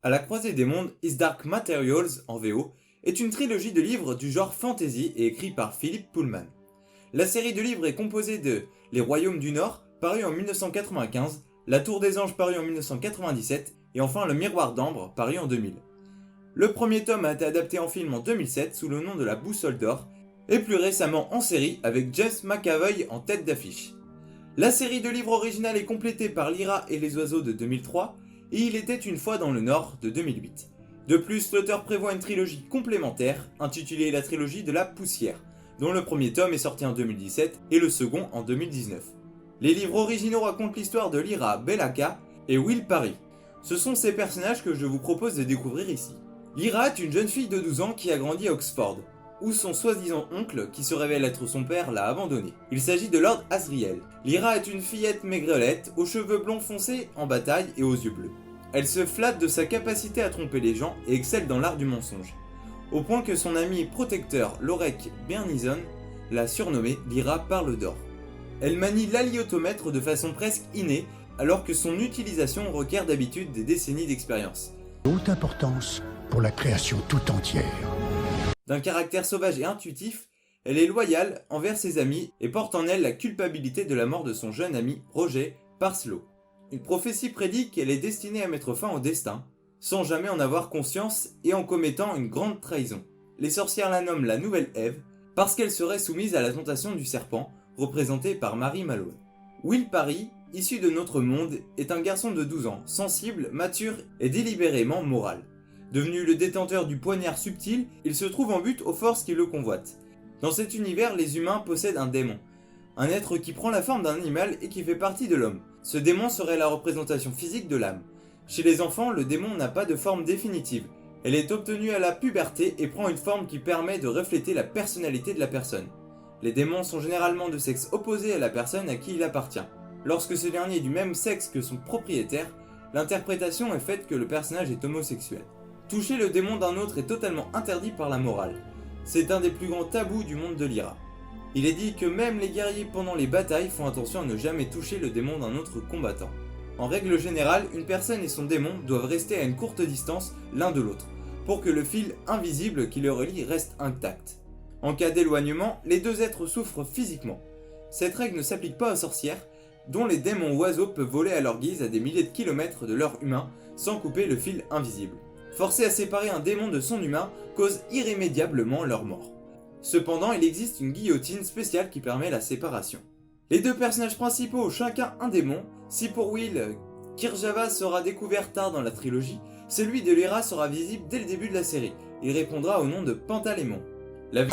À la croisée des mondes, His Dark Materials, en VO, est une trilogie de livres du genre fantasy et écrit par Philip Pullman. La série de livres est composée de Les Royaumes du Nord, paru en 1995, La Tour des Anges, paru en 1997, et enfin Le Miroir d'Ambre, paru en 2000. Le premier tome a été adapté en film en 2007 sous le nom de La Boussole d'Or, et plus récemment en série avec James McAvoy en tête d'affiche. La série de livres originale est complétée par Lyra et les oiseaux de 2003 et Il était une fois dans le Nord de 2008. De plus, l'auteur prévoit une trilogie complémentaire intitulée La trilogie de la poussière, dont le premier tome est sorti en 2017 et le second en 2019. Les livres originaux racontent l'histoire de Lyra Belaka et Will Parry. Ce sont ces personnages que je vous propose de découvrir ici. Lyra est une jeune fille de 12 ans qui a grandi à Oxford, où son soi-disant oncle, qui se révèle être son père, l'a abandonné. Il s'agit de Lord Asriel. Lyra est une fillette maigrelette, aux cheveux blonds foncés, en bataille et aux yeux bleus. Elle se flatte de sa capacité à tromper les gens et excelle dans l'art du mensonge, au point que son ami protecteur Lorek Bernison l'a surnommée Lyra Parle d'Or. Elle manie l'aliotomètre de façon presque innée, alors que son utilisation requiert d'habitude des décennies d'expérience. Haute importance pour la création tout entière. D'un caractère sauvage et intuitif, elle est loyale envers ses amis et porte en elle la culpabilité de la mort de son jeune ami Roger Parslow. Une prophétie prédit qu'elle est destinée à mettre fin au destin, sans jamais en avoir conscience et en commettant une grande trahison. Les sorcières la nomment la nouvelle Ève, parce qu'elle serait soumise à la tentation du serpent, représentée par Mary Malone. Will Parry, issu de notre monde, est un garçon de 12 ans, sensible, mature et délibérément moral. Devenu le détenteur du poignard subtil, il se trouve en but aux forces qui le convoitent. Dans cet univers, les humains possèdent un démon, un être qui prend la forme d'un animal et qui fait partie de l'homme. Ce démon serait la représentation physique de l'âme. Chez les enfants, le démon n'a pas de forme définitive. Elle est obtenue à la puberté et prend une forme qui permet de refléter la personnalité de la personne. Les démons sont généralement de sexe opposé à la personne à qui il appartient. Lorsque ce dernier est du même sexe que son propriétaire, l'interprétation est faite que le personnage est homosexuel. Toucher le démon d'un autre est totalement interdit par la morale. C'est un des plus grands tabous du monde de Lyra. Il est dit que même les guerriers pendant les batailles font attention à ne jamais toucher le démon d'un autre combattant. En règle générale, une personne et son démon doivent rester à une courte distance l'un de l'autre, pour que le fil invisible qui les relie reste intact. En cas d'éloignement, les deux êtres souffrent physiquement. Cette règle ne s'applique pas aux sorcières, dont les démons oiseaux peuvent voler à leur guise à des milliers de kilomètres de leur humain sans couper le fil invisible. Forcer à séparer un démon de son humain cause irrémédiablement leur mort. Cependant, il existe une guillotine spéciale qui permet la séparation. Les deux personnages principaux ont chacun un démon. Si pour Will, Kirjava sera découvert tard dans la trilogie, celui de Lyra sera visible dès le début de la série. Il répondra au nom de Pantalémon. La